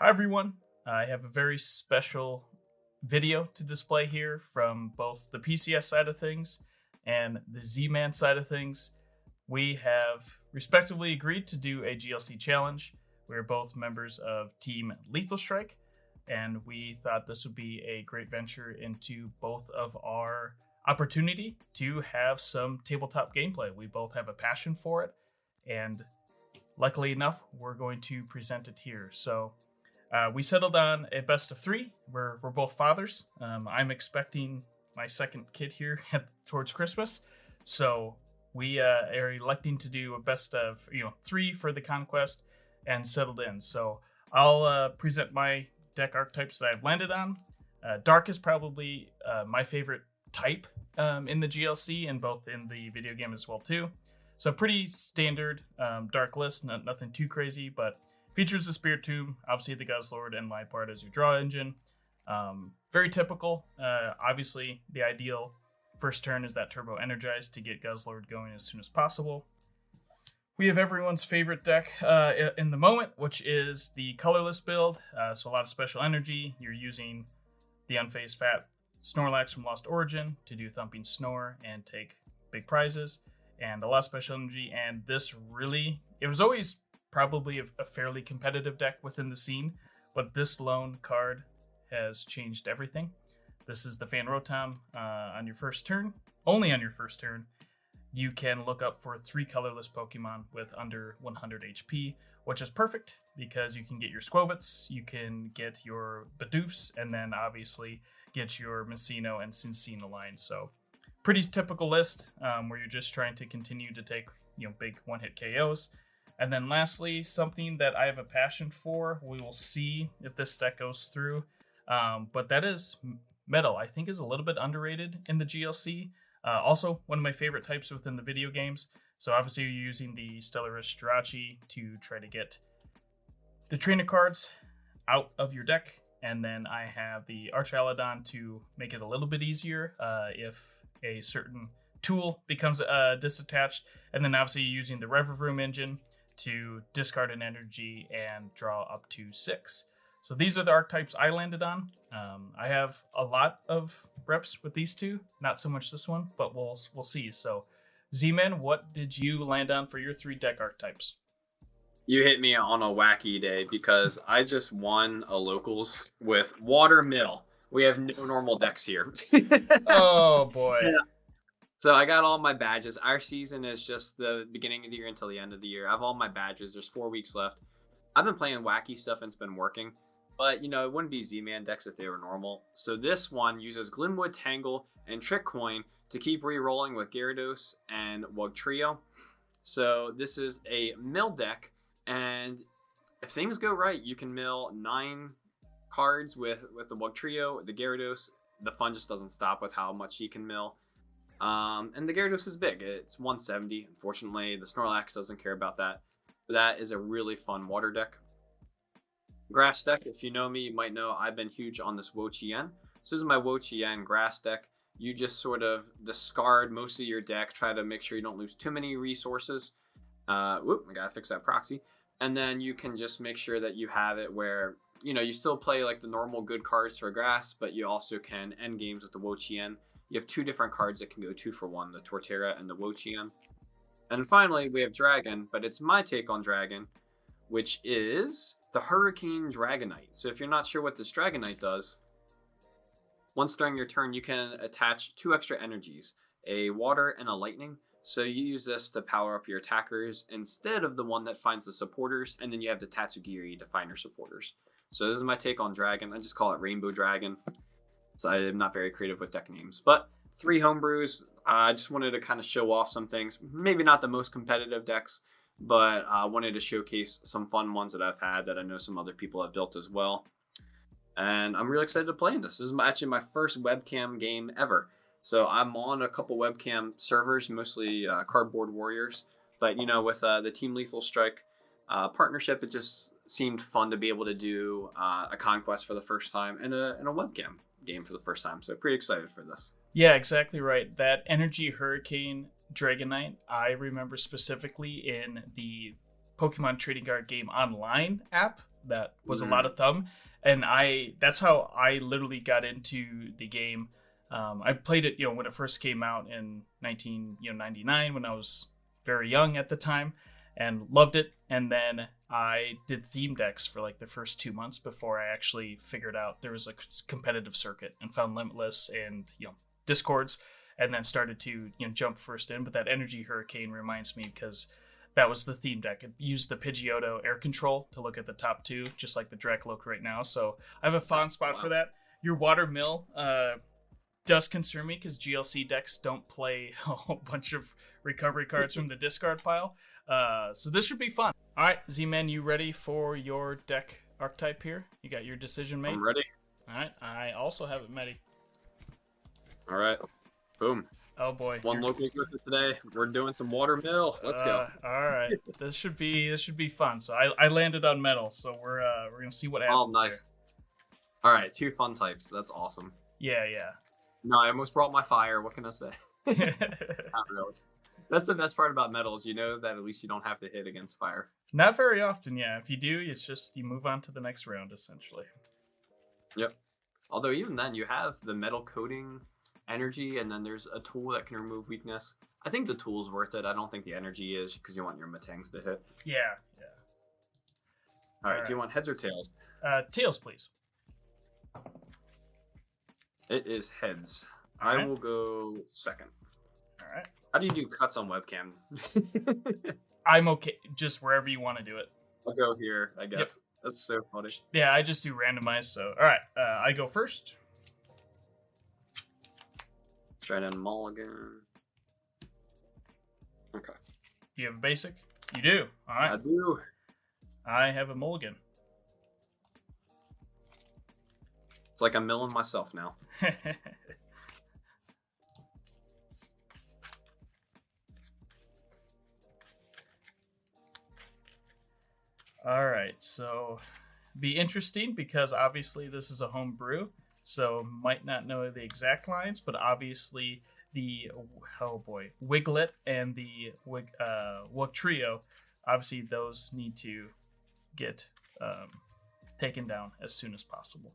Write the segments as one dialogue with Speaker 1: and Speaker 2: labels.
Speaker 1: Hi everyone, I have a very special video to display here from both the PCS side of things and the Zman side of things. We have respectively agreed to do a GLC challenge. We're both members of Team Lethal Strike, and we thought this would be a great venture into both of our opportunity to have some tabletop gameplay. We both have a passion for it, and luckily enough, we're going to present it here. So we settled on a best of three. We're both fathers. I'm expecting my second kid here towards Christmas, so we are electing to do a best of three for the conquest and settled in. So I'll present my deck archetypes that I've landed on. Dark is probably my favorite type in the GLC and both in the video game as well too. So pretty standard dark list, nothing too crazy, but features the Spirit Tomb, obviously the Guzzlord, and Liepard as your draw engine. Very typical. Obviously, the ideal first turn is that Turbo Energized to get Guzzlord going as soon as possible. We have everyone's favorite deck in the moment, which is the colorless build. So a lot of special energy. You're using the Unfazed Fat Snorlax from Lost Origin to do Thumping Snore and take big prizes. And a lot of special energy. And this really, it was always probably a fairly competitive deck within the scene, but this lone card has changed everything. This is the Fan Rotom. On your first turn, only on your first turn, you can look up for 3 colorless Pokemon with under 100 HP, which is perfect because you can get your Squovits, you can get your Bidoofs, and then obviously get your Messino and Cincina line. So pretty typical list where you're just trying to continue to take big one-hit KOs. And then lastly, something that I have a passion for, we will see if this deck goes through, but that is Metal. I think is a little bit underrated in the GLC. Also, one of my favorite types within the video games. So obviously you're using the Stellaris Jirachi to try to get the trainer cards out of your deck. And then I have the Archaludon to make it a little bit easier if a certain tool becomes disattached. And then obviously you're using the Revavroom engine to discard an energy and draw up to 6. So these are the archetypes I landed on. I have a lot of reps with these two, not so much this one, but we'll see. So Z-Man, what did you land on for your 3 deck archetypes?
Speaker 2: You hit me on a wacky day because I just won a locals with Water Mill. We have no normal decks here.
Speaker 1: Oh boy.
Speaker 2: Yeah. So I got all my badges. Our season is just the beginning of the year until the end of the year. I have all my badges. There's 4 weeks left. I've been playing wacky stuff and it's been working. But, it wouldn't be Z-Man decks if they were normal. So this one uses Glimwood, Tangle, and Trick Coin to keep re-rolling with Gyarados and Wugtrio. So this is a mill deck. And if things go right, you can mill 9 cards with the Wugtrio, the Gyarados. The fun just doesn't stop with how much he can mill. And the Gyarados is big. It's 170. Unfortunately, the Snorlax doesn't care about that. But that is a really fun water deck. Grass deck, if you know me, you might know I've been huge on this Wo-Chien. So this is my Wo-Chien grass deck. You just sort of discard most of your deck, try to make sure you don't lose too many resources. I gotta fix that proxy. And then you can just make sure that you have it where, you still play like the normal good cards for grass, but you also can end games with the Wo-Chien. You have 2 different cards that can go 2 for 1, the Torterra and the Wo-Chien. And finally, we have Dragon, but it's my take on Dragon, which is the Hurricane Dragonite. So if you're not sure what this Dragonite does, once during your turn, you can attach 2 extra energies, a Water and a Lightning. So you use this to power up your attackers instead of the one that finds the supporters, and then you have the Tatsugiri to find your supporters. So this is my take on Dragon. I just call it Rainbow Dragon. So I'm not very creative with deck names. But 3 homebrews. I just wanted to kind of show off some things. Maybe not the most competitive decks, but I wanted to showcase some fun ones that I've had that I know some other people have built as well. And I'm really excited to play in this. This is actually my first webcam game ever. So I'm on a couple webcam servers, mostly Cardboard Warriors. But, with the Team Lethal Strike partnership, it just seemed fun to be able to do a conquest for the first time and a webcam game for the first time. So pretty excited for this.
Speaker 1: Yeah, exactly right. That Energy Hurricane Dragonite, I remember specifically in the Pokemon Trading Card Game Online app that was a lot of thumb. And that's how I literally got into the game. I played it, when it first came out in 1999 when I was very young at the time, and loved it. And then I did theme decks for like the first 2 months before I actually figured out there was a competitive circuit and found Limitless and Discords, and then started to jump first in. But that Energy Hurricane reminds me because that was the theme deck. It used the Pidgeotto air control to look at the top two, just like the Dracloak right now. So I have a fond spot for that. Your Water Mill does concern me because GLC decks don't play a whole bunch of recovery cards from the discard pile. So this should be fun. All right, Z-Man, you ready for your deck archetype here? You got your decision made?
Speaker 2: I'm ready.
Speaker 1: All right, I also have it ready.
Speaker 2: All right, boom.
Speaker 1: Oh boy.
Speaker 2: One locals with it today. We're doing some Water Mill. Let's go.
Speaker 1: All right, this should be fun. So I landed on metal, so we're gonna see what happens.
Speaker 2: Oh, nice. All right, 2 fun types. That's awesome.
Speaker 1: Yeah.
Speaker 2: No, I almost brought my fire. What can I say? Not really. That's the best part about metals. You know that at least you don't have to hit against fire.
Speaker 1: Not very often, yeah. If you do, it's just you move on to the next round, essentially.
Speaker 2: Yep. Although even then, you have the metal coating energy, and then there's a tool that can remove weakness. I think the tool's worth it. I don't think the energy is, because you want your Matangs to hit.
Speaker 1: Yeah.
Speaker 2: All right, do you want heads or tails?
Speaker 1: Tails, please.
Speaker 2: It is heads.
Speaker 1: All right.
Speaker 2: I will go second.
Speaker 1: All right.
Speaker 2: How do you do cuts on webcam?
Speaker 1: I'm okay, just wherever you want to do it.
Speaker 2: I'll go here, I guess. Yep. That's so funny.
Speaker 1: Yeah, I just do randomized, so... All right, I go first.
Speaker 2: Try to mulligan. Okay.
Speaker 1: You have a basic? You do. All right.
Speaker 2: I do.
Speaker 1: I have a mulligan.
Speaker 2: It's like I'm milling myself now.
Speaker 1: All right, so be interesting because obviously this is a home brew, so might not know the exact lines, but obviously the Wiglet and the Wug Trio, obviously those need to get taken down as soon as possible.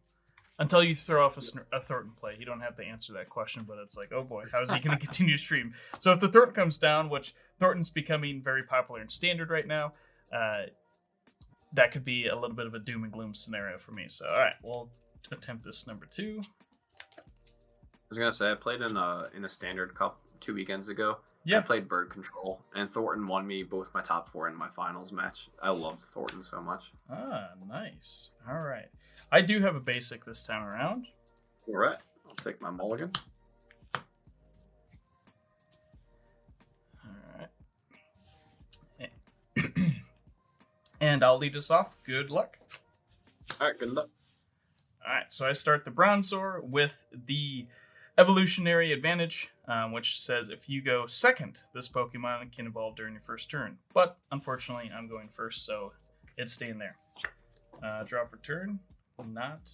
Speaker 1: Until you throw off a Thornton play, you don't have to answer that question, but it's like, oh boy, how is he going to continue to stream? So if the Thornton comes down, which Thornton's becoming very popular in Standard right now, that could be a little bit of a doom and gloom scenario for me. So, all right, we'll attempt this number 2.
Speaker 2: I was gonna say I played in a Standard Cup 2 weekends ago.
Speaker 1: Yeah.
Speaker 2: I played Bird Control, and Thornton won me both my top 4 in my finals match. I loved Thornton so much.
Speaker 1: Ah, nice. All right. I do have a basic this time around.
Speaker 2: All right. I'll take my mulligan.
Speaker 1: All right. And I'll lead us off. Good luck.
Speaker 2: All right, good luck.
Speaker 1: All right, so I start the Bronzor with the Evolutionary Advantage, which says if you go second, this Pokemon can evolve during your first turn. But unfortunately, I'm going first, so it's staying there. Draw for turn. Not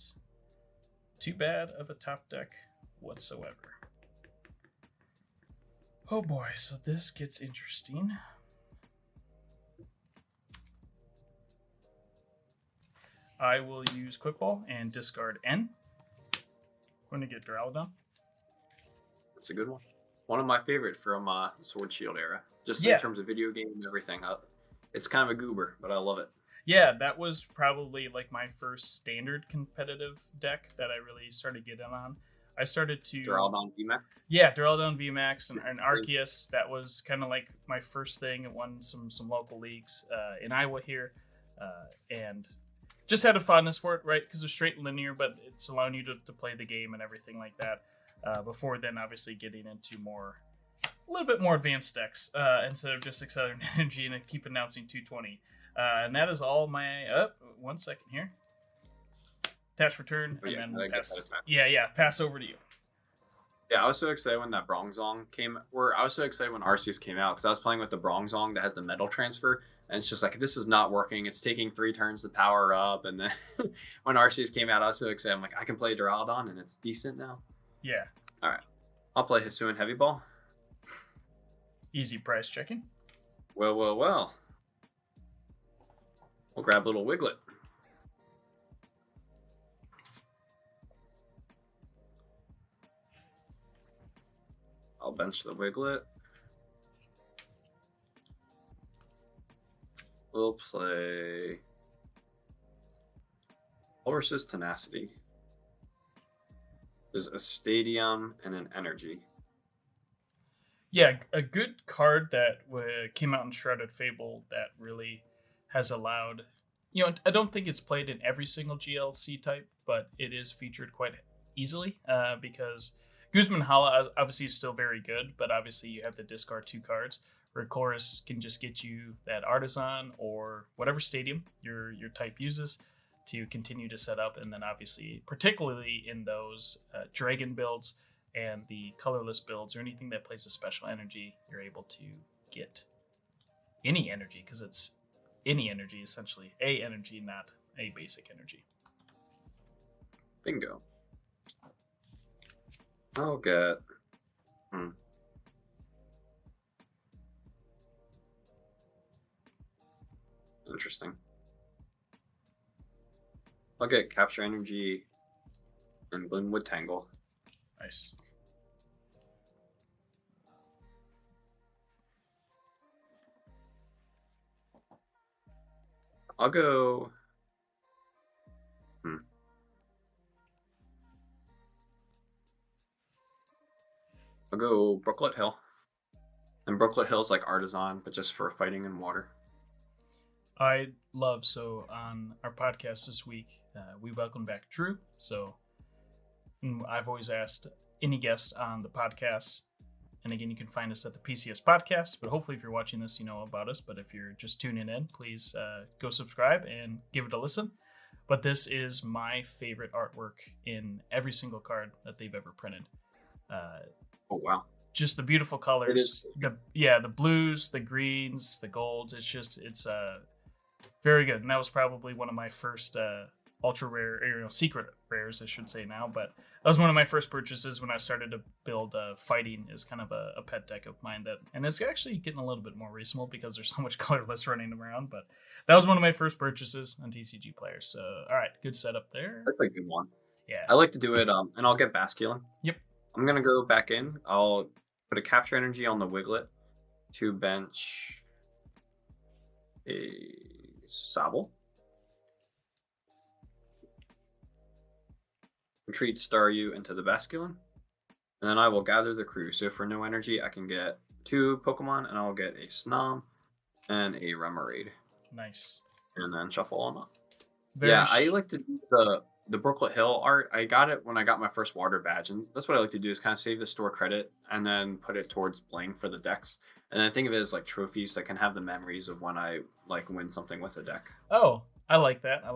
Speaker 1: too bad of a top deck whatsoever. Oh boy, so this gets interesting. I will use Quick Ball and discard N. Going to get Duraludon.
Speaker 2: That's a good one. One of my favorite from Sword Shield era. Just
Speaker 1: Yeah.
Speaker 2: in terms of video game and everything. It's kind of a goober, but I love it.
Speaker 1: Yeah, that was probably like my first standard competitive deck that I really started getting on. I started to...
Speaker 2: Duraludon VMAX?
Speaker 1: Yeah, Duraludon VMAX and Arceus. That was kind of like my first thing. It won some local leagues in Iowa here. And just had a fondness for it, right? Because it's straight linear, but it's allowing you to play the game and everything like that. Before then, obviously getting into a little bit more advanced decks instead of just Accelerating Energy and keep announcing 220. And that is all my... 1 second here. Attach return, and then we'll pass. Yeah, pass over to you.
Speaker 2: Yeah, I was so excited when that Bronzong came... I was so excited when Arceus came out, because I was playing with the Bronzong that has the metal transfer, and it's just like, this is not working. It's taking 3 turns to power up, and then when Arceus came out, I was so excited. I'm like, I can play Duraludon, and it's decent now.
Speaker 1: Yeah.
Speaker 2: All right. I'll play Hisuian Heavy Ball.
Speaker 1: Easy price checking.
Speaker 2: Well. We'll grab a little Wiglet. I'll bench the Wiglet. We'll play Walrus's Tenacity. There's a Stadium and an Energy.
Speaker 1: Yeah, a good card that came out in Shrouded Fable that really has allowed... I don't think it's played in every single GLC type, but it is featured quite easily because Guzman Hala obviously is still very good, but obviously you have to discard 2 cards. Where Chorus can just get you that Artisan or whatever stadium your type uses to continue to set up, and then obviously, particularly in those Dragon builds and the colorless builds or anything that plays a special energy, you're able to get any energy because it's any energy essentially, a energy, not a basic energy.
Speaker 2: Bingo. I'll get. Interesting. I'll get Capture Energy and Glenwood Tangle.
Speaker 1: Nice.
Speaker 2: I'll go. I'll go Brooklet Hill. And Brooklet Hill's like Artisan, but just for fighting in water.
Speaker 1: I love, so on our podcast this week, we welcome back Drew. So I've always asked any guest on the podcast, and again, you can find us at the PCS Podcast, but hopefully if you're watching this, you know about us. But if you're just tuning in, please go subscribe and give it a listen. But this is my favorite artwork in every single card that they've ever printed.
Speaker 2: Oh, wow.
Speaker 1: Just the beautiful colors. The blues, the greens, the golds. It's very good. And that was probably one of my first ultra rare, secret rares, I should say now. But that was one of my first purchases when I started to build fighting as kind of a pet deck of mine. And it's actually getting a little bit more reasonable because there's so much colorless running around. But that was one of my first purchases on TCG Players. So, all right, good setup there.
Speaker 2: That's a good one.
Speaker 1: Yeah.
Speaker 2: I like to do it, and I'll get Basculin.
Speaker 1: Yep.
Speaker 2: I'm going to go back in. I'll put a Capture Energy on the Wiglet to bench a Sobble. Retreat Staryu into the Basculin. And then I will gather the crew. So for no energy, I can get 2 Pokemon, and I'll get a Snom and a Remoraid.
Speaker 1: Nice.
Speaker 2: And then shuffle them up.
Speaker 1: Very
Speaker 2: I like to do the Brooklet Hill art. I got it when I got my first water badge, and that's what I like to do is kind of save the store credit and then put it towards bling for the decks. And I think of it as like trophies that can have the memories of when I like win something with a deck.
Speaker 1: Oh, I like that. All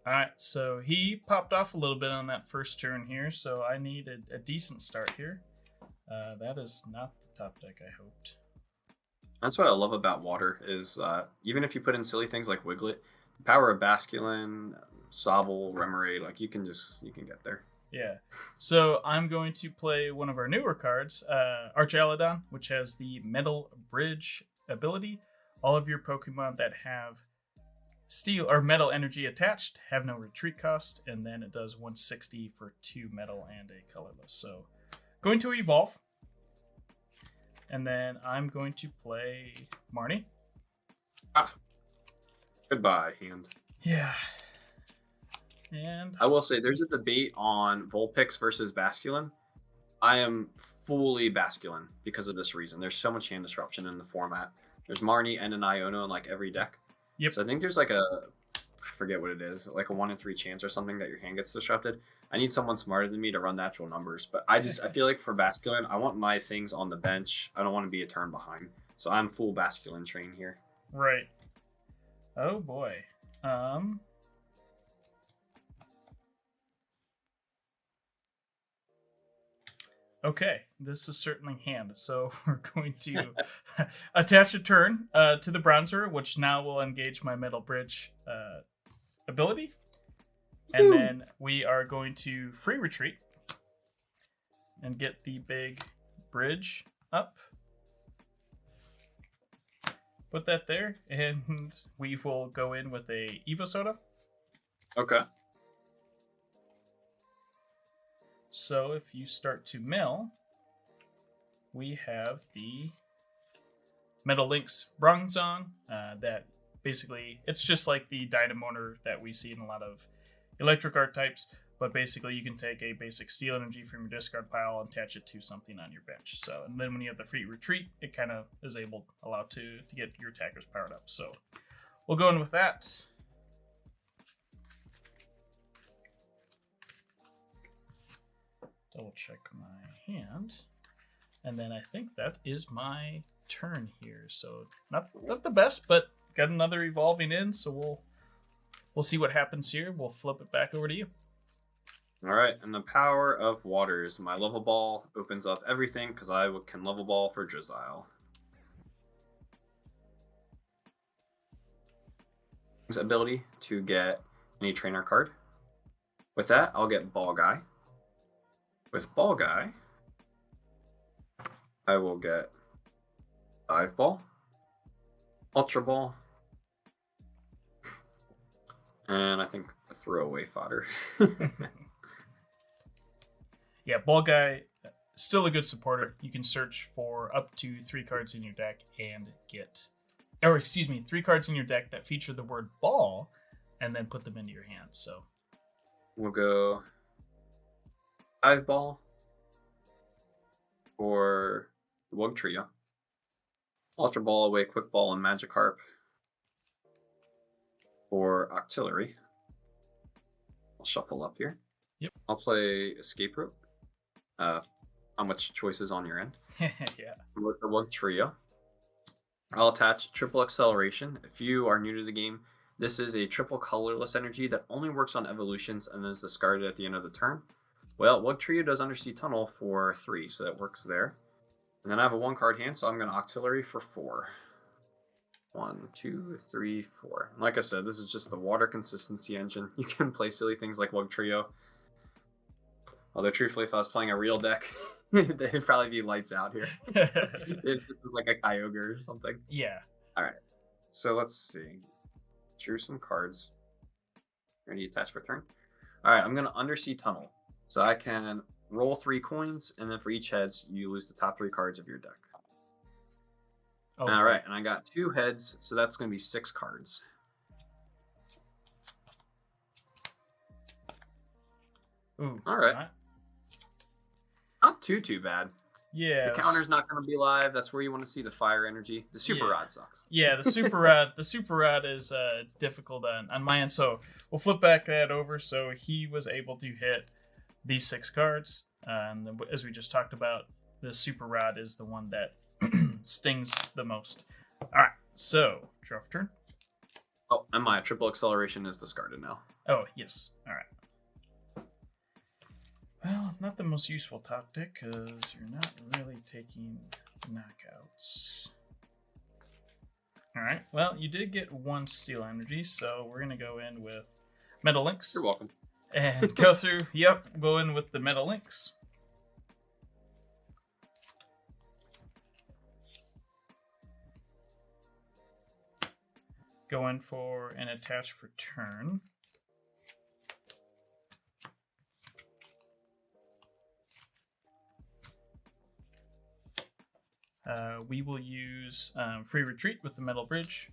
Speaker 1: right, so he popped off a little bit on that first turn here, so I need a decent start here. That is not the top deck I hoped.
Speaker 2: That's what I love about water is even if you put in silly things like Wiglet, the power of Basculin, Sobble, Remoraid, like you can get there.
Speaker 1: Yeah. So I'm going to play one of our newer cards, Archaludon, which has the Metal Bridge ability. All of your Pokemon that have steel or metal energy attached have no retreat cost, and then it does 160 for 2 metal and a colorless. So going to evolve. And then I'm going to play Marnie.
Speaker 2: Goodbye, hand.
Speaker 1: Yeah. And
Speaker 2: I will say there's a debate on Vulpix versus Basculin. I am fully Basculin because of this reason. There's so much hand disruption in the format. There's Marnie and an Iono in like every deck.
Speaker 1: Yep.
Speaker 2: So I think there's like I forget what it is, like a 1 in 3 chance or something that your hand gets disrupted. I need someone smarter than me to run natural numbers. But I feel like for Basculin, I want my things on the bench. I don't want to be a turn behind. So I'm full Basculin train here.
Speaker 1: Right. Oh boy. Okay, this is certainly hand. So we're going to attach a turn to the Bronzer, which now will engage my Metal Bridge ability. And then we are going to free retreat and get the big bridge up. Put that there, and we will go in with a Evo Soda.
Speaker 2: Okay.
Speaker 1: So if you start to mill, we have the Metal Lynx Bronzong. That basically, it's just like the Dynamotor that we see in a lot of electric archetypes, but basically you can take a basic steel energy from your discard pile and attach it to something on your bench. So, and then when you have the free retreat, it kind of is allowed to get your attackers powered up. So we'll go in with that. Double check my hand. And then I think that is my turn here. So not the best, but got another evolving in, so we'll see what happens here. We'll flip it back over to you.
Speaker 2: All right, and the power of waters. My level ball opens up everything because I can level ball for Drizile. His ability to get any trainer card. With that, I'll get Ball Guy. With Ball Guy, I will get Dive Ball, Ultra Ball, and I think a throwaway fodder.
Speaker 1: Yeah, Ball Guy, still a good supporter. You can search for up to 3 cards in your deck and get, 3 cards in your deck that feature the word ball, and then put them into your hand. So
Speaker 2: we'll go Dive Ball for Wug Trio, Ultra Ball away Quick Ball and Magikarp for Octillery. I'll shuffle up here.
Speaker 1: Yep.
Speaker 2: I'll play Escape Rope. How much choices on your end?
Speaker 1: Yeah.
Speaker 2: With the Wug Trio, I'll attach Triple Acceleration. If you are new to the game, this is a triple colorless energy that only works on evolutions and is discarded at the end of the turn. Well, Wug Trio does Undersea Tunnel for 3, so that works there. And then I have a 1-card hand, so I'm going to Octillery for 4. 1, 2, 3, 4. Like I said, this is just the water consistency engine. You can play silly things like Wug Trio. Although, truthfully, if I was playing a real deck, it'd probably be lights out here. This is like a Kyogre or something.
Speaker 1: Yeah.
Speaker 2: All right. So let's see. Drew some cards. Ready to attach for turn? All right. I'm going to Undersea Tunnel. So I can roll 3 coins, and then for each heads, you lose the top 3 cards of your deck. Okay. All right. And I got 2 heads, so that's going to be 6 cards.
Speaker 1: Ooh.
Speaker 2: All right. Not too bad.
Speaker 1: Yeah.
Speaker 2: The counter's not going to be live. That's where you want to see the fire energy. The Super Rod sucks.
Speaker 1: Yeah, the Super Rod. The Super Rod is difficult on my end. So we'll flip back that over. So he was able to hit these 6 cards. And as we just talked about, the Super Rod is the one that stings the most. All right. So draw for turn.
Speaker 2: Oh, and my Triple Acceleration is discarded now.
Speaker 1: Oh, yes. All right. Well, not the most useful top deck because you're not really taking knockouts. Alright, well, you did get 1 steel energy, so we're going to go in with Metal Lynx.
Speaker 2: You're welcome.
Speaker 1: And go through, go in with the Metal Lynx. Go in for an attach for turn. We will use free retreat with the metal bridge.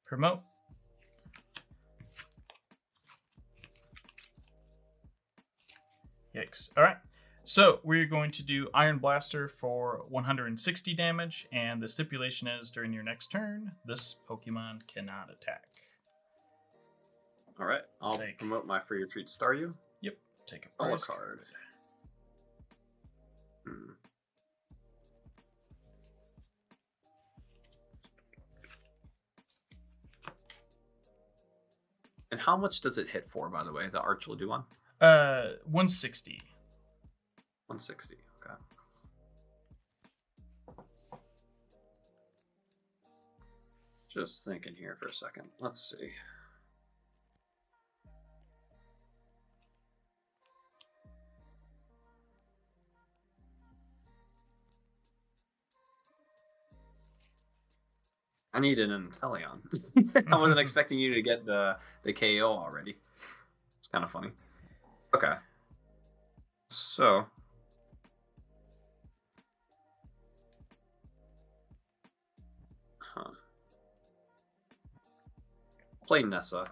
Speaker 1: Promote. Yikes. All right. So we're going to do Iron Blaster for 160 damage, and the stipulation is during your next turn, this Pokemon cannot attack.
Speaker 2: All right. I'll promote my free retreat Staryu.
Speaker 1: Yep. Take a prize card.
Speaker 2: And how much does it hit for, by the way, the Archetypes?
Speaker 1: 160.
Speaker 2: 160, okay. Just thinking here for a second. Let's see. I need an Inteleon. I wasn't expecting you to get the KO already. It's kind of funny. Okay. So, play Nessa.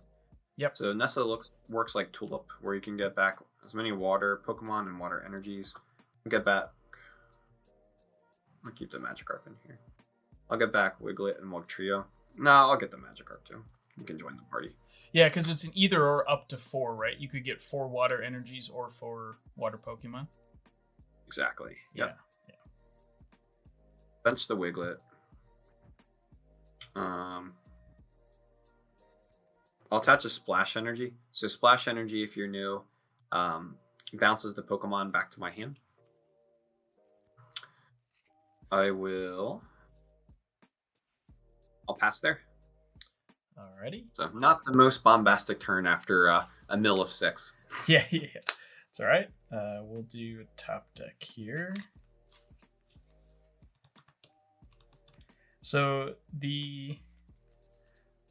Speaker 1: Yep.
Speaker 2: So Nessa works like Tulip, where you can get back as many water Pokemon and water energies. Get back. I'll keep the Magikarp in here. I'll get back Wiglet and Wugtrio. No, I'll get the Magikarp too. You can join the party.
Speaker 1: Yeah, because it's an either or up to 4, right? You could get 4 water energies or 4 water Pokemon.
Speaker 2: Exactly.
Speaker 1: Yeah.
Speaker 2: Bench the Wiglet. I'll attach a Splash Energy. So Splash Energy, if you're new, bounces the Pokemon back to my hand. I'll pass there.
Speaker 1: Alrighty.
Speaker 2: So not the most bombastic turn after a mill of 6.
Speaker 1: Yeah. It's all right. We'll do a top deck here. So the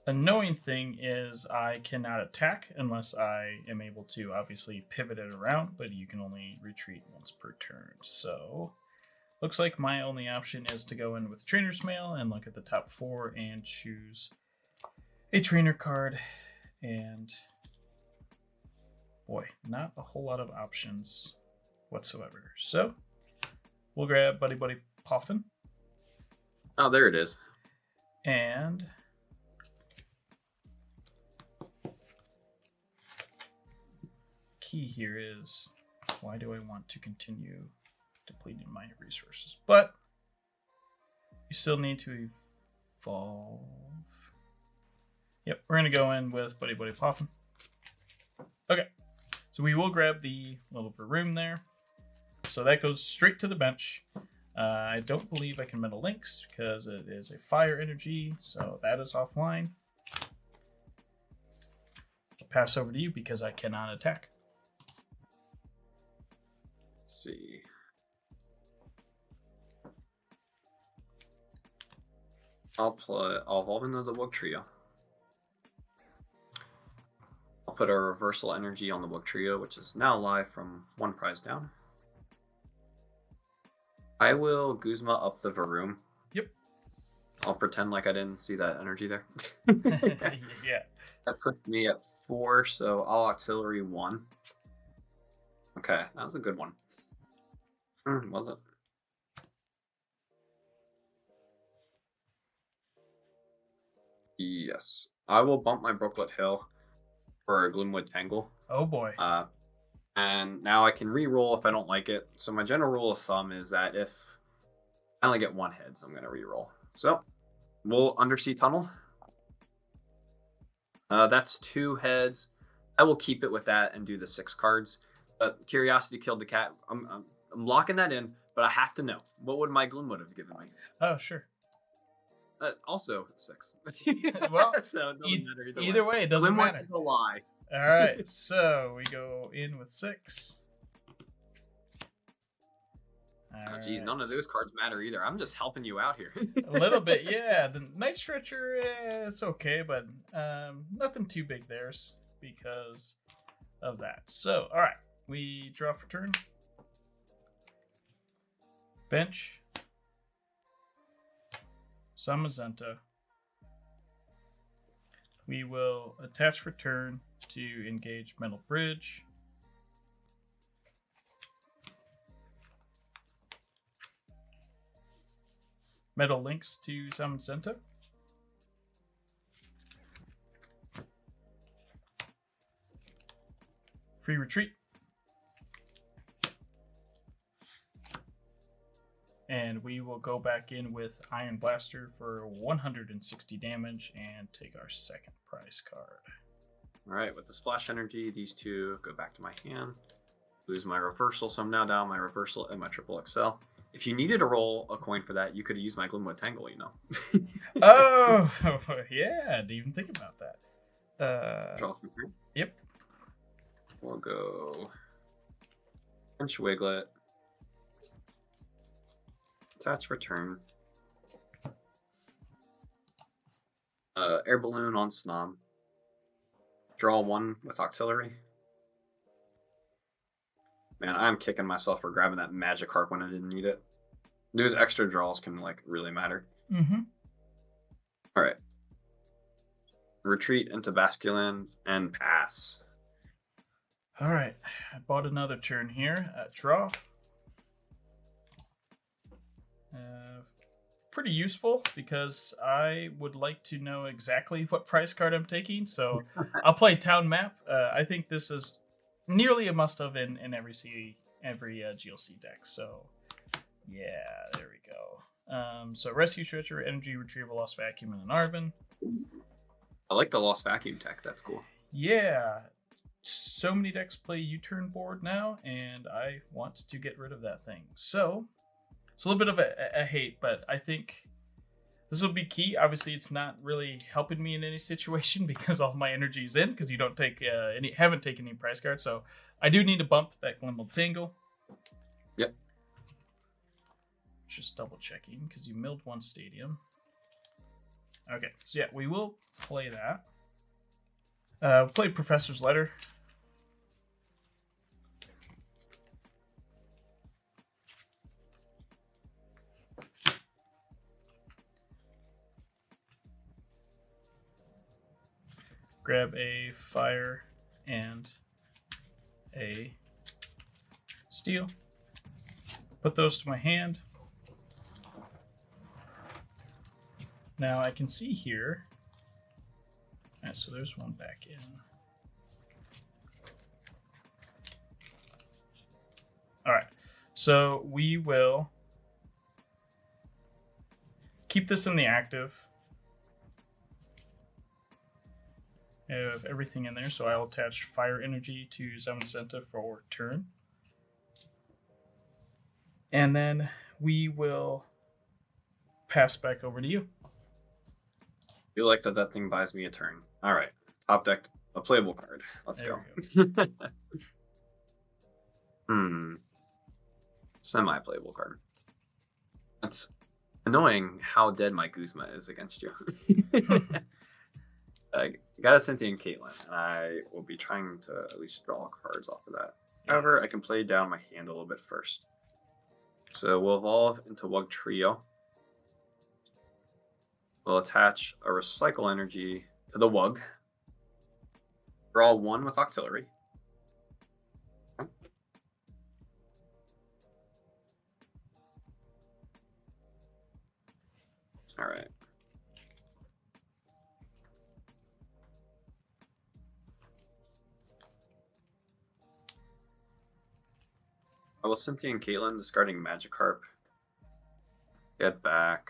Speaker 1: annoying thing is I cannot attack unless I am able to obviously pivot it around, but you can only retreat once per turn. So looks like my only option is to go in with Trainer's Mail and look at the top 4 and choose a trainer card. And boy, not a whole lot of options whatsoever. So we'll grab Buddy Buddy Poffin.
Speaker 2: Oh, there it is.
Speaker 1: And key here is, why do I want to continue depleting my resources? But you still need to evolve. Yep, we're going to go in with Buddy Buddy Poffin. Okay, so we will grab the little room there. So that goes straight to the bench. I don't believe I can Metal Lynx because it is a fire energy, so that is offline. I'll pass over to you because I cannot attack.
Speaker 2: Let's see. I'll evolve into the Wugtrio. I'll put a reversal energy on the Wugtrio, which is now live from 1 prize down. I will Guzma up the Varoom.
Speaker 1: Yep.
Speaker 2: I'll pretend like I didn't see that energy there.
Speaker 1: Yeah.
Speaker 2: That puts me at 4, so I'll auxiliary 1. Okay, that was a good one. Was it? Yes. I will bump my Brooklet Hill for a Gloomwood Tangle.
Speaker 1: Oh boy.
Speaker 2: And now I can re-roll if I don't like it. So my general rule of thumb is that if I only get 1 head, so I'm going to re-roll. So we'll Undersea Tunnel. That's 2 heads. I will keep it with that and do the 6 cards. Curiosity killed the cat. I'm locking that in, but I have to know. What would my Gloomwood have given me?
Speaker 1: Oh, sure.
Speaker 2: Also 6.
Speaker 1: Well,
Speaker 2: so it doesn't matter
Speaker 1: either way, it doesn't
Speaker 2: Gloomwood
Speaker 1: matter.
Speaker 2: is a lie.
Speaker 1: All right, so we go in with 6.
Speaker 2: Geez, none of those cards matter either. I'm just helping you out here.
Speaker 1: A little bit, yeah. The Night Stretcher, it's okay, but nothing too big there because of that. So, all right, we draw for turn. Bench. Zamazenta. We will attach for turn to engage Metal Bridge. Metal Lynx to Zamazenta. Free retreat. And we will go back in with Iron Blaster for 160 damage and take our 2nd prize card.
Speaker 2: Alright, with the Splash Energy, these 2 go back to my hand. Lose my Reversal, so I'm now down my Reversal and my Triple XL. If you needed to roll a coin for that, you could have used my Gloomwood Tangle, you know.
Speaker 1: Oh, yeah, I didn't even think about that.
Speaker 2: Draw from here.
Speaker 1: Yep.
Speaker 2: We'll go Punch Wiglet. Attach return. Air Balloon on Snom. Draw 1 with Auxiliary. Man, I'm kicking myself for grabbing that magic harp when I didn't need it. Those extra draws can like really matter.
Speaker 1: Mm-hmm.
Speaker 2: All right. Retreat into Basculin and pass.
Speaker 1: All right. I bought another turn here. Draw. Pretty useful because I would like to know exactly what price card I'm taking. So I'll play Town Map. I think this is nearly a must-have in every GLC deck. So yeah, there we go. So Rescue Treasure, Energy Retrieval, Lost Vacuum, and an Arvin.
Speaker 2: I like the Lost Vacuum tech. That's cool.
Speaker 1: Yeah. So many decks play U-turn board now, and I want to get rid of that thing. So it's a little bit of a hate, but I think this will be key. Obviously, it's not really helping me in any situation because all my energy is in because you don't take haven't taken any price cards. So I do need to bump that Glimble Tingle.
Speaker 2: Yep.
Speaker 1: Just double checking because you milled one stadium. Okay, so yeah, we will play that. We'll play Professor's Letter. Grab a fire and a steel. Put those to my hand. Now I can see here. All right, so there's one back in. All right, so we will keep this in the active. I have everything in there, so I'll attach fire energy to Zmancuddles for turn. And then we will pass back over to you.
Speaker 2: Feel like that thing buys me a turn. All right. Top deck, a playable card. Let's go. Semi-playable card. That's annoying how dead my Guzma is against you. I got a Cynthia and Caitlin, and I will be trying to at least draw cards off of that. However, I can play down my hand a little bit first. So we'll evolve into Wug Trio. We'll attach a Recycle Energy to the Wug. Draw one with Auxiliary. Okay. All right. I will Cynthia and Caitlin, discarding Magikarp. Get back.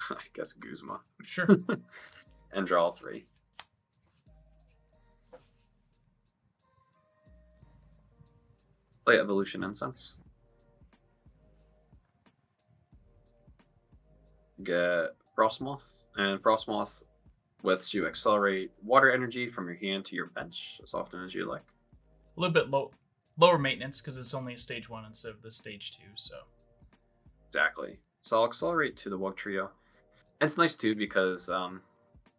Speaker 2: I guess Guzma.
Speaker 1: Sure.
Speaker 2: And draw 3. Play Evolution Incense. Get Frostmoth, and Frostmoth lets you accelerate water energy from your hand to your bench as often as you like.
Speaker 1: A little bit lower maintenance because it's only a stage 1 instead of the stage 2. So
Speaker 2: exactly. So I'll accelerate to the Wug Trio. And it's nice too because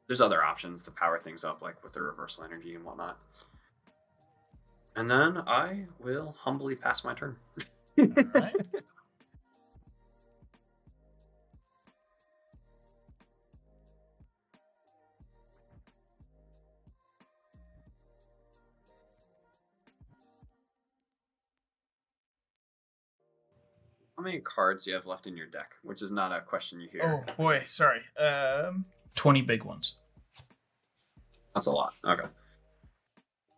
Speaker 2: there's other options to power things up, like with the reversal energy and whatnot. And then I will humbly pass my turn.
Speaker 1: All right.
Speaker 2: How many cards do you have left in your deck? Which is not a question you hear.
Speaker 1: Oh boy, sorry. 20 big ones.
Speaker 2: That's a lot. Okay.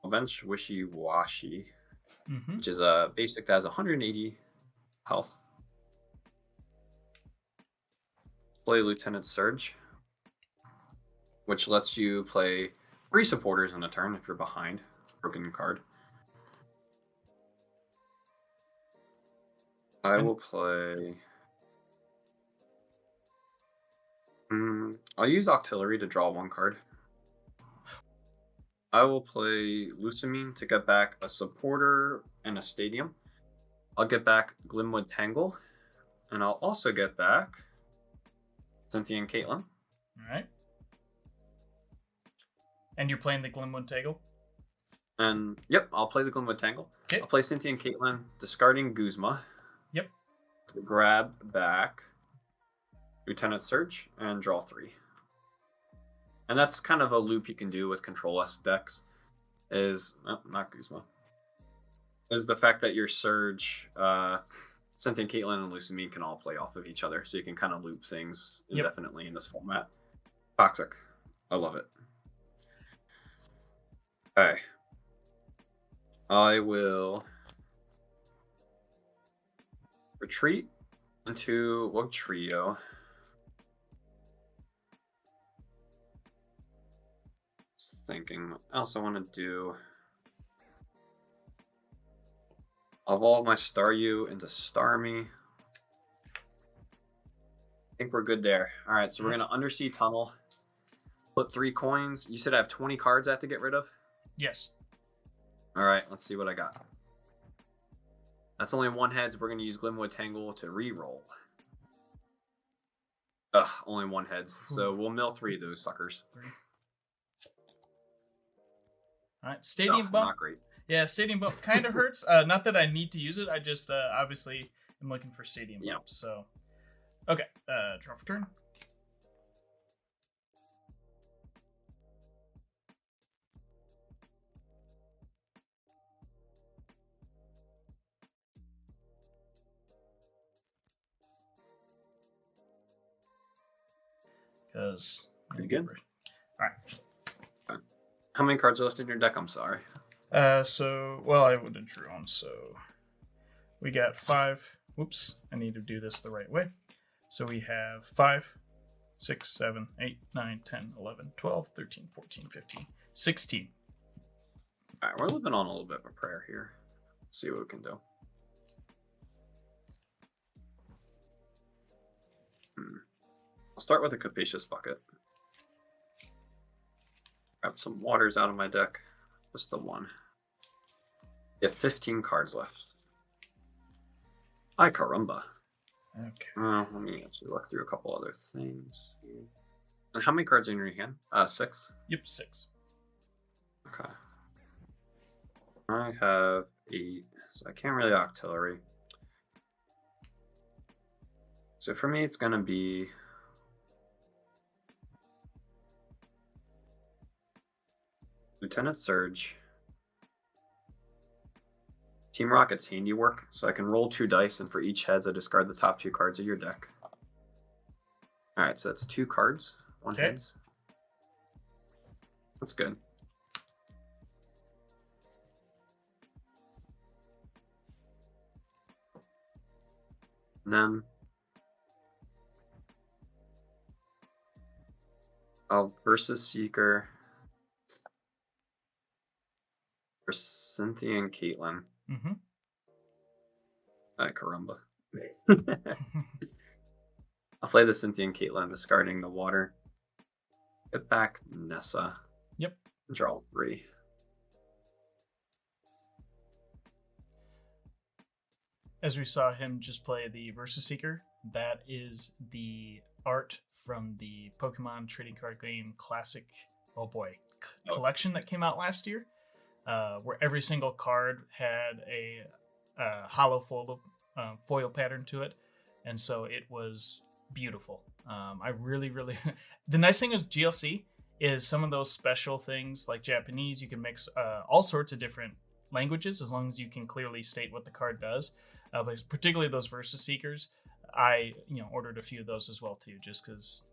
Speaker 2: I'll bench Wishy Washy, which is a basic that has 180 health. Play Lieutenant Surge, which lets you play 3 supporters in a turn if you're behind. Broken card. I will play... I'll use Auxiliary to draw 1 card. I will play Lucamine to get back a supporter and a stadium. I'll get back Glimwood Tangle. And I'll also get back Cynthia and Caitlin.
Speaker 1: All right. And you're playing the Glimwood Tangle?
Speaker 2: And yep, I'll play the Glimwood Tangle.
Speaker 1: Okay.
Speaker 2: I'll play Cynthia and Caitlin, discarding Guzma.
Speaker 1: Yep.
Speaker 2: To grab back Lieutenant Surge and draw 3. And that's kind of a loop you can do with Control-S decks. Not Guzma. Is the fact that your Surge, Cynthia and Caitlin and Lucamine can all play off of each other, so you can kind of loop things indefinitely in this format. Toxic. I love it. Okay. I will retreat into Wug Trio. Just thinking what else I want to do. Evolve my Staryu into Starmie. I think we're good there. Alright, so we're going to Undersea Tunnel. Put 3 coins. You said I have 20 cards I have to get rid of?
Speaker 1: Yes.
Speaker 2: Alright, let's see what I got. That's only 1 heads. We're going to use Glimwood Tangle to re-roll. Ugh, only 1 heads. So we'll mill 3 of those suckers.
Speaker 1: Alright, Stadium Bump.
Speaker 2: Not great.
Speaker 1: Yeah, Stadium Bump kind of hurts. Not that I need to use it. I just obviously am looking for Stadium Bump. So, okay. Draw for turn. Because
Speaker 2: pretty good.
Speaker 1: All right.
Speaker 2: How many cards are left in your deck? I'm sorry.
Speaker 1: Well, I would have drawn. So we got 5. Whoops, I need to do this the right way. So we have 5, 6, 7, 8, 9, 10, 11, 12, 13, 14, 15, 16.
Speaker 2: All right, we're living on a little bit of a prayer here. Let's see what we can do. I'll start with a Capacious Bucket. Grab some waters out of my deck. Just the 1. You have 15 cards left. Ay, caramba.
Speaker 1: Okay.
Speaker 2: Let me actually look through a couple other things. And how many cards are in your hand? 6?
Speaker 1: Yep, 6.
Speaker 2: Okay. I have 8, so I can't really Octillery. So for me, it's going to be Lieutenant Surge, Team Rocket's Handiwork, so I can roll 2 dice, and for each heads, I discard the top 2 cards of your deck. Alright, so that's 2 cards, 1 heads. That's good. And then I'll Versus Seeker for Cynthia and Caitlin.
Speaker 1: Mm-hmm.
Speaker 2: Ay, caramba. I'll play the Cynthia and Caitlin, discarding the water. Get back Nessa.
Speaker 1: Yep.
Speaker 2: Draw 3.
Speaker 1: As we saw him just play the Versus Seeker, that is the art from the Pokemon trading card game Classic, collection that came out last year, where every single card had a hollow foil pattern to it, and so it was beautiful. I really the nice thing with GLC is some of those special things like Japanese, you can mix all sorts of different languages as long as you can clearly state what the card does, but particularly those Versus Seekers, I ordered a few of those as well too, just because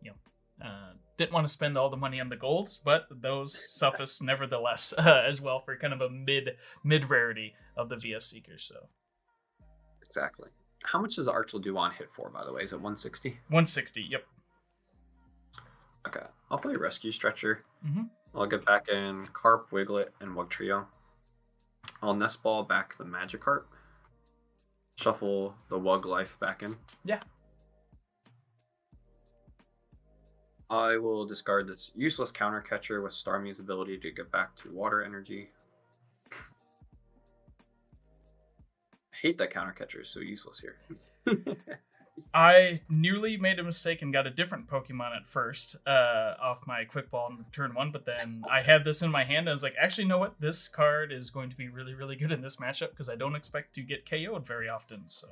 Speaker 1: didn't want to spend all the money on the golds, but those suffice nevertheless as well for kind of a mid rarity of the VS Seekers. So
Speaker 2: exactly. How much does Archetypes hit for, by the way? Is it 160?
Speaker 1: 160. Yep.
Speaker 2: Okay, I'll play Rescue Stretcher.
Speaker 1: Mm-hmm.
Speaker 2: I'll get back in Carp, Wiglet, and Wug Trio. I'll Nest Ball back the Magikarp. Shuffle the Wug Life back in.
Speaker 1: Yeah.
Speaker 2: I will discard this useless counter catcher with Starmie's ability to get back to water energy. I hate that counter catcher is so useless here.
Speaker 1: I nearly made a mistake and got a different Pokemon at first off my Quick Ball in turn 1, but then I had this in my hand and I was like, actually, you know what? This card is going to be really, really good in this matchup because I don't expect to get KO'd very often. So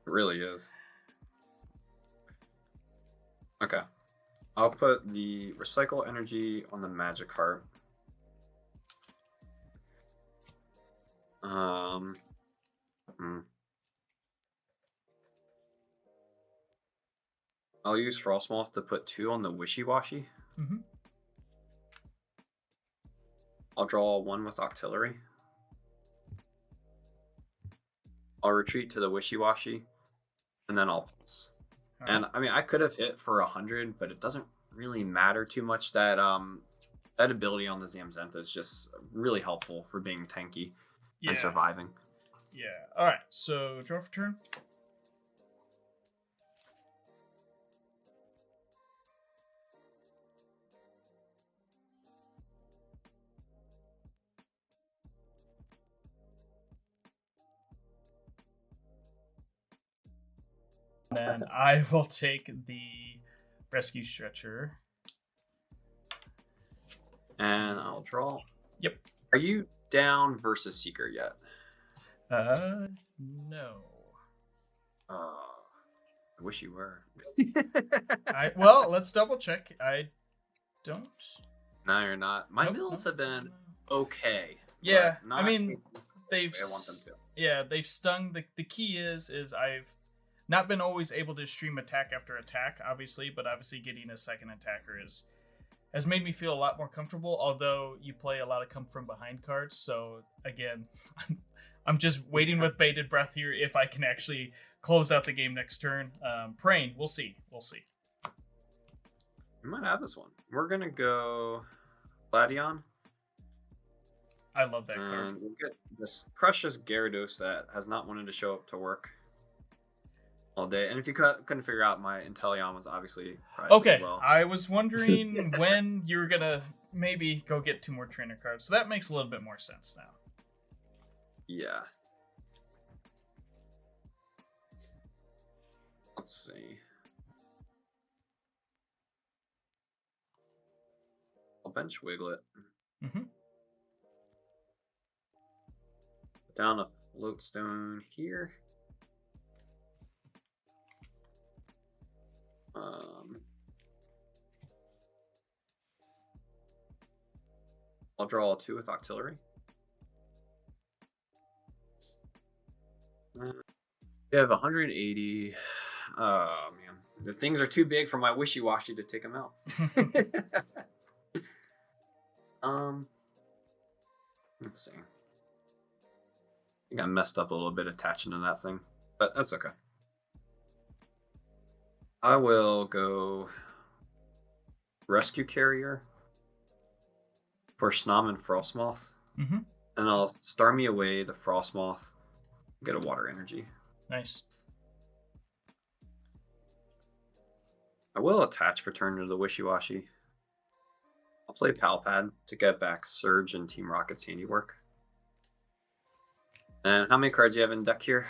Speaker 2: It really is. Okay. I'll put the Recycle Energy on the Magic Heart. I'll use Frostmoth to put 2 on the Wishy-Washy.
Speaker 1: Mm-hmm.
Speaker 2: I'll draw 1 with Octillery. I'll retreat to the Wishy-Washy, and then I'll pass. Right. And I mean, I could have hit for 100, but it doesn't really matter too much. That that ability on the Zamazenta is just really helpful for being tanky and surviving.
Speaker 1: Yeah. All right. So draw for turn. Then I will take the Rescue Stretcher.
Speaker 2: And I'll draw.
Speaker 1: Yep.
Speaker 2: Are you down versus Seeker yet?
Speaker 1: No.
Speaker 2: I wish you were.
Speaker 1: Well, let's double check. I don't.
Speaker 2: No, you're not. My mills have been okay.
Speaker 1: Yeah, I mean, they've.
Speaker 2: I want them to.
Speaker 1: Yeah, they've stung. The key is I've not been always able to stream attack after attack, obviously, but obviously getting a second attacker has made me feel a lot more comfortable. Although you play a lot of come from behind cards, so again, I'm just waiting with bated breath here if I can actually close out the game next turn. Praying, we'll see.
Speaker 2: We might have this one. We're gonna go Gladion.
Speaker 1: I love that card.
Speaker 2: And we'll get this precious Gyarados that has not wanted to show up to work all day. And if you couldn't figure out, my Inteleon was obviously prized
Speaker 1: okay.
Speaker 2: as well.
Speaker 1: I was wondering when you were gonna maybe go get 2 more trainer cards, so that makes a little bit more sense now.
Speaker 2: Yeah. Let's see. I'll bench Wiglet.
Speaker 1: Mm-hmm.
Speaker 2: Down a Floatstone here. I'll draw 2 with Octillery. We have 180. Oh man, the things are too big for my Wishy-Washy to take them out. Let's see. I think I messed up a little bit attaching to that thing, but that's okay. I will go Rescue Carrier for Snom and Frostmoth.
Speaker 1: Mm-hmm.
Speaker 2: And I'll Starmie away the Frostmoth, get a Water Energy.
Speaker 1: Nice.
Speaker 2: I will attach for turn to the Wishy-Washy. I'll play Palpad to get back Surge and Team Rocket's handiwork. And how many cards do you have in deck here?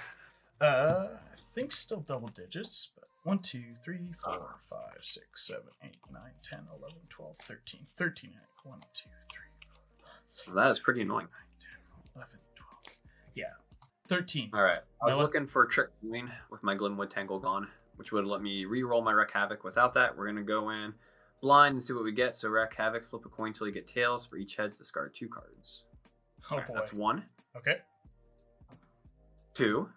Speaker 1: I think still double digits, but 1, 2, 3, 4, 5, 6, 7, 8, 9, 10, 11, 12, 13. 13. 1, 2, 3, 4, 5,
Speaker 2: well, that is pretty annoying.
Speaker 1: 9, 10, 11, 12. Yeah. 13.
Speaker 2: All right. I was looking for a Trick Queen with my Glimwood Tangle gone, which would let me re-roll my Wreck Havoc. Without that, we're going to go in blind and see what we get. So Wreck Havoc, flip a coin till you get tails. For each heads, discard 2 cards.
Speaker 1: Oh,
Speaker 2: right,
Speaker 1: boy.
Speaker 2: That's 1.
Speaker 1: Okay.
Speaker 2: 2.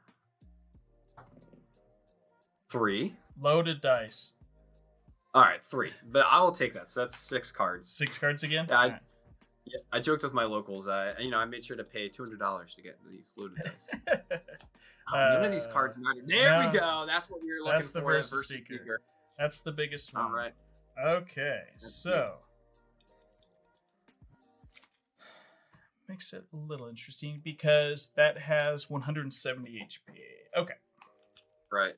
Speaker 2: 3.
Speaker 1: Loaded dice.
Speaker 2: All right, 3. But I will take that. So that's 6 cards.
Speaker 1: 6 cards again?
Speaker 2: Yeah, I joked with my locals. I made sure to pay $200 to get these loaded dice. None of these cards matter. There we go. That's what we were looking
Speaker 1: that's the
Speaker 2: for.
Speaker 1: versus Seeker. That's the biggest one.
Speaker 2: All right.
Speaker 1: Okay, so makes it a little interesting because that has 170 HP. Okay.
Speaker 2: Right.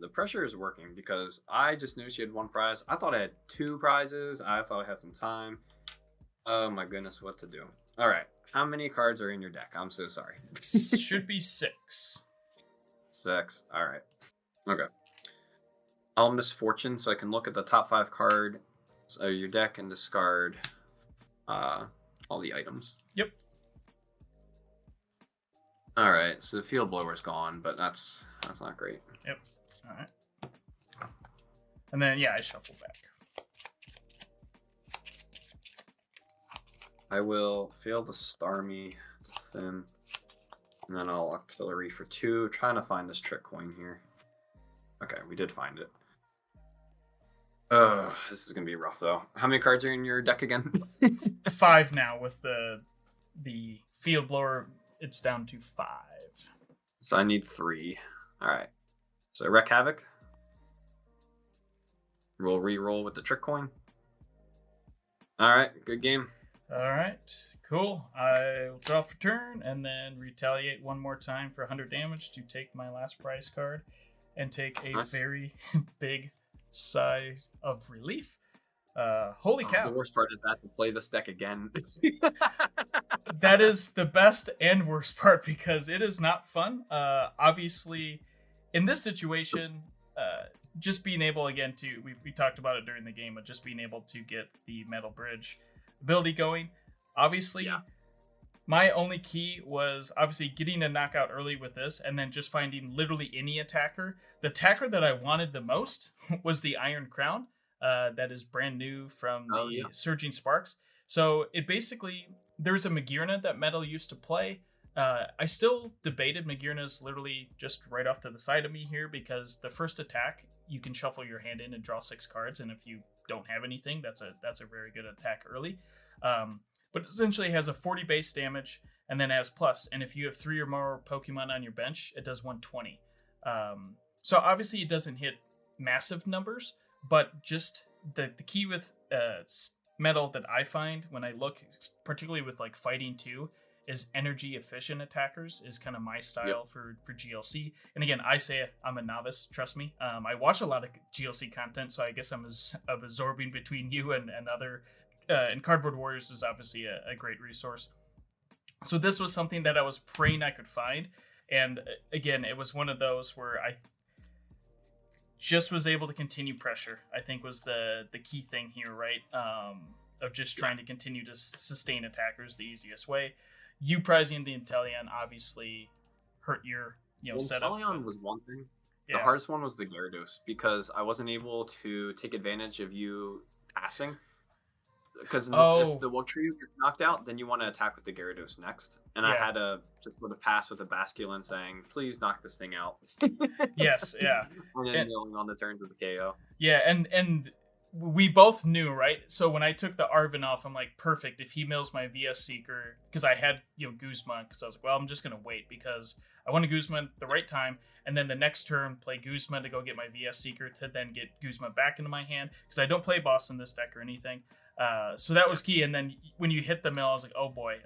Speaker 2: the pressure is working because I just knew she had one prize. I thought I had 2 prizes. I thought I had some time. Oh my goodness, what to do? All right, how many cards are in your deck? I'm so sorry.
Speaker 1: Should be 6.
Speaker 2: 6. All right. Okay. I'll misfortune so I can look at the top 5 card of your deck and discard all the items.
Speaker 1: Yep.
Speaker 2: All right, so the field blower's gone, but that's not great.
Speaker 1: Yep. All right. And then I shuffle back.
Speaker 2: I will fail the Starmie to thin, and then I'll auxiliary for 2. Trying to find this trick coin here. Okay, we did find it. This is gonna be rough though. How many cards are in your deck again?
Speaker 1: 5 now with the field blower. It's down to 5.
Speaker 2: So I need 3. All right. So wreck havoc. We'll re-roll with the trick coin. All right, good game.
Speaker 1: All right, cool. I will draw for turn and then retaliate one more time for 100 damage to take my last prize card and take a very big sigh of relief. Holy cow.
Speaker 2: The worst part is that to play this deck again.
Speaker 1: That is the best and worst part because it is not fun. Obviously, in this situation, just being able again to we talked about it during the game, but just being able to get the metal bridge ability going. Obviously, my only key was obviously getting a knockout early with this, and then just finding literally any attacker. The attacker that I wanted the most was the Iron Crown. That is brand new from the Surging Sparks. So it basically, there's a Magirna that Metal used to play. I still debated Magirna's literally just right off to the side of me here because the first attack, you can shuffle your hand in and draw 6 cards. And if you don't have anything, that's a very good attack early. But essentially it has a 40 base damage and then has plus. And if you have 3 or more Pokemon on your bench, it does 120. So obviously it doesn't hit massive numbers, but just the key with Metal that I find when I look, particularly with like fighting too, is energy efficient attackers is kind of my style for GLC. And again, I say I'm a novice, trust me. I watch a lot of GLC content, so I guess I'm absorbing between you and other. And Cardboard Warriors is obviously a great resource. So this was something that I was praying I could find. And again, it was one of those where I just was able to continue pressure, I think was the key thing here, right? Of just trying to continue to sustain attackers the easiest way. You prizing the Inteleon obviously hurt your setup.
Speaker 2: Inteleon was one thing. The hardest one was the Gyarados because I wasn't able to take advantage of you passing. Because if the Waltreyu gets knocked out, then you want to attack with the Gyarados next. And I had to just sort of pass with a Basculin saying, please knock this thing out.
Speaker 1: Yes, yeah.
Speaker 2: And then milling on the turns of the KO.
Speaker 1: Yeah, and we both knew, right? So when I took the Arven off, I'm like, perfect. If he mills my VS Seeker, because I had, Guzma, because I was like, well, I'm just going to wait because I want to Guzma at the right time. And then the next turn, play Guzma to go get my VS Seeker to then get Guzma back into my hand. Because I don't play boss in this deck or anything. So that was key. And then when you hit the mill, I was like, oh boy.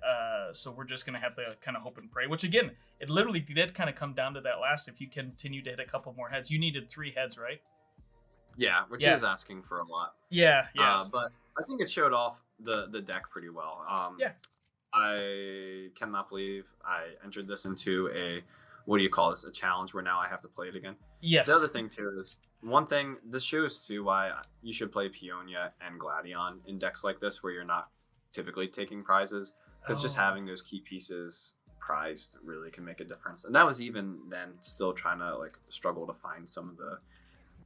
Speaker 1: So we're just going to have to kind of hope and pray. Which again, it literally did kind of come down to that last. If you continue to hit a couple more heads, you needed 3 heads, right?
Speaker 2: Yeah, which is asking for a lot.
Speaker 1: Yeah.
Speaker 2: But I think it showed off the deck pretty well. I cannot believe I entered this into a challenge where now I have to play it again.
Speaker 1: Yes.
Speaker 2: The other thing too is one thing, this shows too why you should play Peonia and Gladion in decks like this where you're not typically taking prizes. Because just having those key pieces prized really can make a difference. And that was even then still trying to struggle to find some of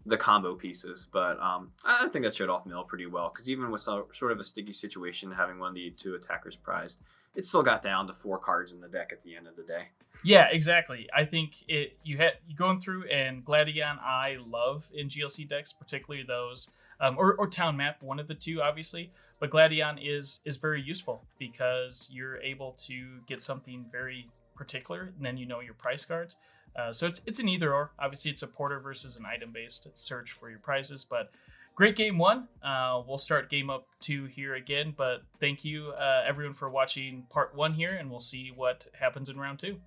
Speaker 2: the combo pieces. But I think that showed off Mill pretty well. Because even with sort of a sticky situation, having one of the 2 attackers prized, it still got down to 4 cards in the deck at the end of the day.
Speaker 1: Yeah, exactly. I think you going through, and Gladion I love in GLC decks, particularly those, or Town Map, one of the 2, obviously. But Gladion is very useful because you're able to get something very particular, and then your price cards. So it's an either or. Obviously, it's a porter versus an item-based search for your prizes, but great game 1. We'll start game up 2 here again, but thank you everyone for watching part 1 here, and we'll see what happens in round 2.